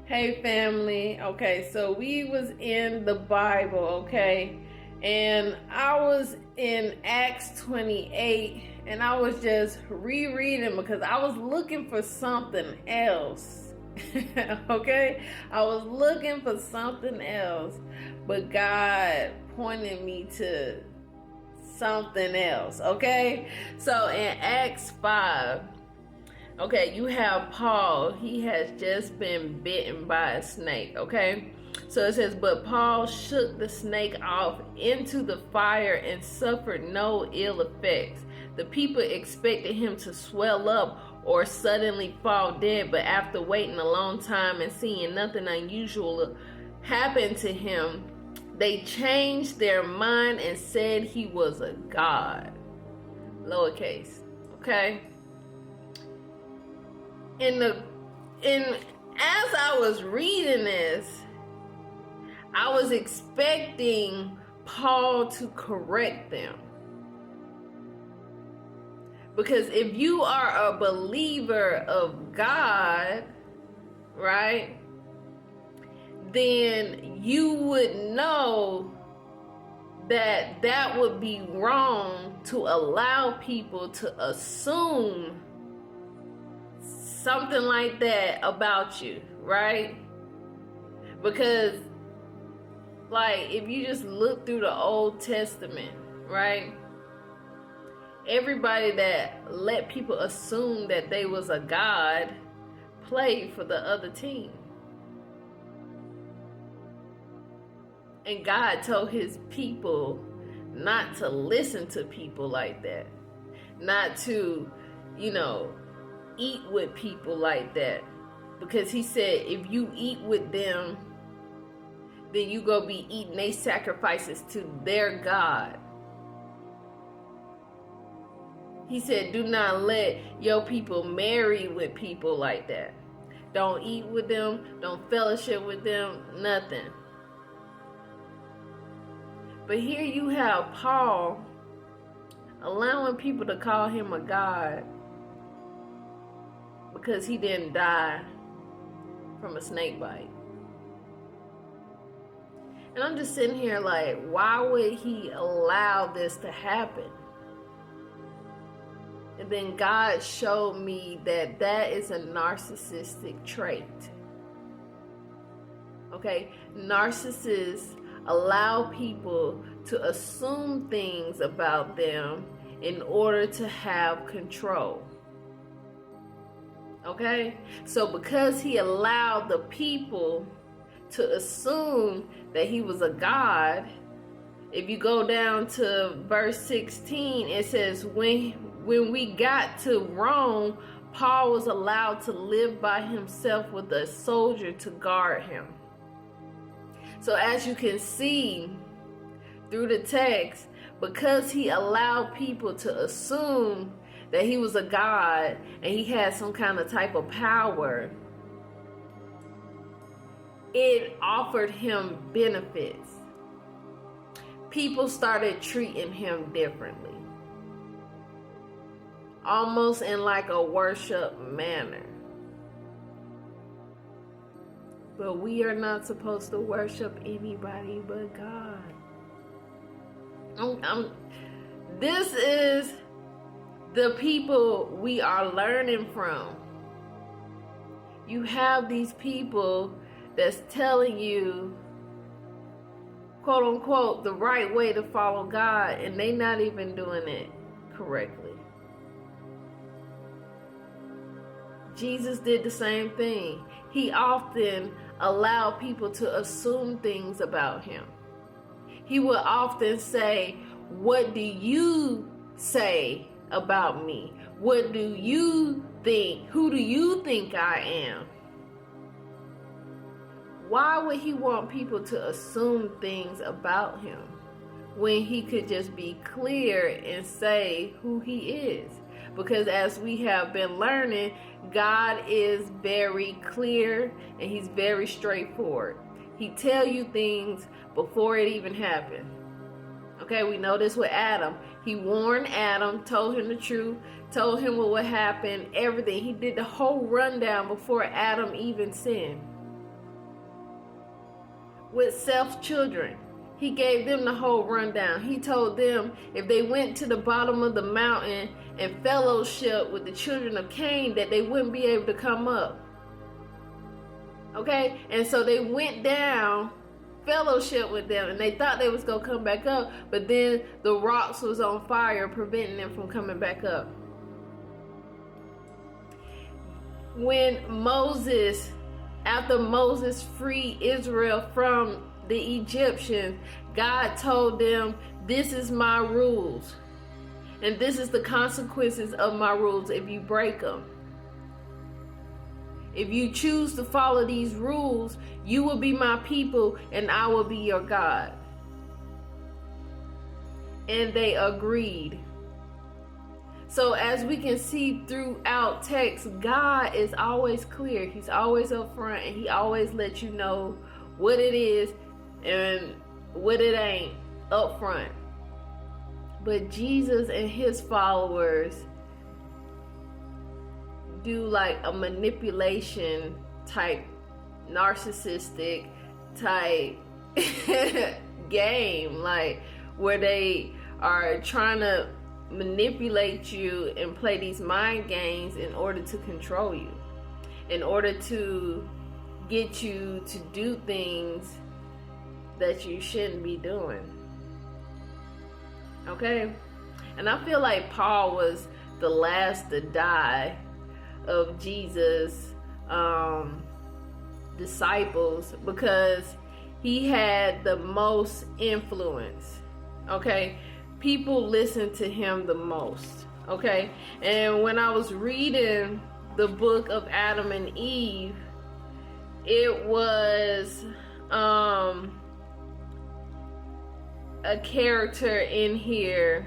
Hey family, okay, so we was in the Bible, okay, and I was in Acts 28, and I was just rereading because I was looking for something else. Okay, I was looking for something else, but God pointed me to something else, okay? So in Acts 5, okay, you have Paul. He has just been bitten by a snake, okay? So it says, but Paul shook the snake off into the fire and suffered no ill effects. The people expected him to swell up or suddenly fall dead, but after waiting a long time and seeing nothing unusual happen to him, they changed their mind and said he was a god. Lowercase, okay? As I was reading this, I was expecting Paul to correct them. Because if you are a believer of God, right, then you would know that that would be wrong to allow people to assume something like that about you, right? Because, like, if you just look through the Old Testament, right? Everybody that let people assume that they was a god played for the other team. And God told his people not to listen to people like that. Not to, eat with people like that, because he said if you eat with them, then you go be eating their sacrifices to their God. He said do not let your people marry with people like that. Don't eat with them, don't fellowship with them, nothing. But here you have Paul allowing people to call him a god because he didn't die from a snake bite. And I'm just sitting here like, why would he allow this to happen? And then God showed me that that is a narcissistic trait. Okay? Narcissists allow people to assume things about them in order to have control. Okay? So because he allowed the people to assume that he was a god, if you go down to verse 16, it says, when we got to Rome, Paul was allowed to live by himself with a soldier to guard him. So as you can see through the text, because he allowed people to assume that he was a god and he had some kind of type of power, it offered him benefits. People started treating him differently, almost in like a worship manner. But we are not supposed to worship anybody but God. This is the people we are learning from. You have these people that's telling you, quote unquote, the right way to follow God, and they not even doing it correctly. Jesus did the same thing. He often allowed people to assume things about him. He would often say, what do you say about me? What do you think? Who do you think I am? Why would he want people to assume things about him when he could just be clear and say who he is? Because as we have been learning, God is very clear and he's very straightforward. He tell you things before it even happened. Okay, we know this with Adam. He warned Adam, told him the truth, told him what would happen, everything. He did the whole rundown before Adam even sinned. with Seth's children. He gave them the whole rundown. He told them if they went to the bottom of the mountain and fellowship with the children of Cain, that they wouldn't be able to come up. Okay? And so they went down, fellowship with them, and they thought they was going to come back up, but then the rocks was on fire, preventing them from coming back up. When Moses, after Moses freed Israel from the Egyptians, God told them, this is my rules, and this is the consequences of my rules if you break them. If you choose to follow these rules, you will be my people and I will be your God. And they agreed. So as we can see throughout text, God is always clear. He's always upfront, and he always lets you know what it is and what it ain't up front. But Jesus and his followers do like a manipulation type, narcissistic type game, like where they are trying to manipulate you and play these mind games in order to control you, in order to get you to do things that you shouldn't be doing. Okay? And I feel like Paul was the last to die of Jesus' disciples because he had the most influence. Okay? People listened to him the most. Okay? And when I was reading the book of Adam and Eve, it was a character in here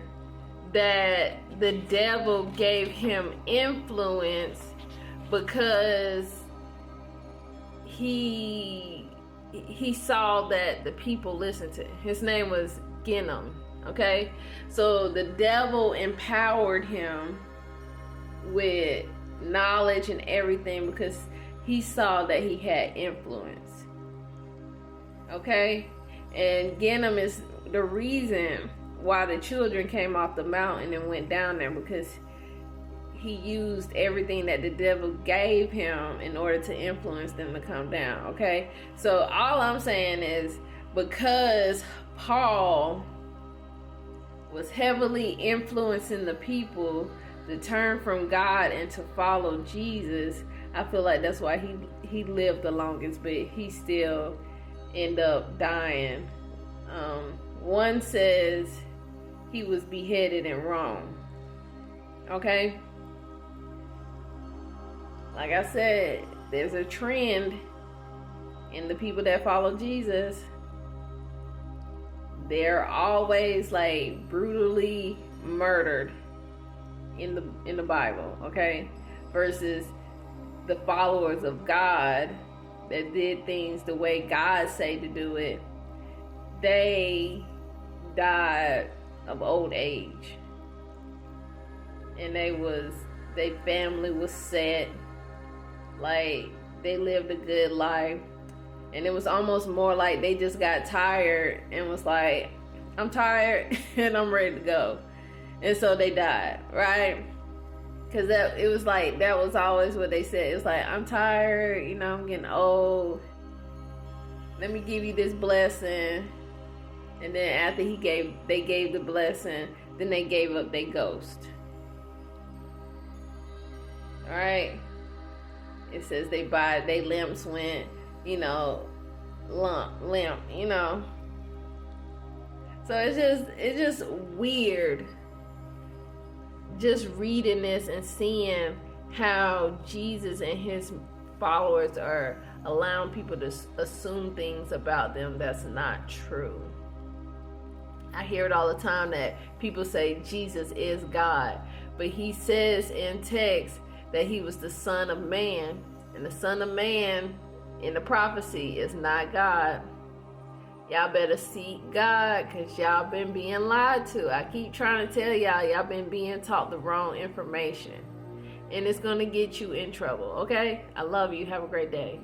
that the devil gave him influence because he saw that the people listened to him. His name was Ginnam. Okay, so the devil empowered him with knowledge and everything because he saw that he had influence. Okay, and Ginnam is the reason why the children came off the mountain and went down there, because he used everything that the devil gave him in order to influence them to come down. Okay, so all I'm saying is because Paul was heavily influencing the people to turn from God and to follow Jesus, I feel like that's why he lived the longest, but he still ended up dying. One says he was beheaded in Rome. Okay? Like I said, there's a trend in the people that follow Jesus. They're always like brutally murdered in the Bible, okay? Versus the followers of God that did things the way God say to do it. They died of old age, and their family was set, like they lived a good life, and it was almost more like they just got tired and was like, I'm tired and I'm ready to go, and so they died, right? Because that was always what they said. It was like, I'm tired, I'm getting old, let me give you this blessing. And then after they gave the blessing, then they gave up their ghost. All right. It says their limbs went, limp. So it's just weird, just reading this and seeing how Jesus and his followers are allowing people to assume things about them that's not true. I hear it all the time that people say Jesus is God, but he says in text that he was the Son of Man, and the Son of Man in the prophecy is not God. Y'all better seek God, because y'all been being lied to. I keep trying to tell y'all been being taught the wrong information, and it's going to get you in trouble, okay? I love you. Have a great day.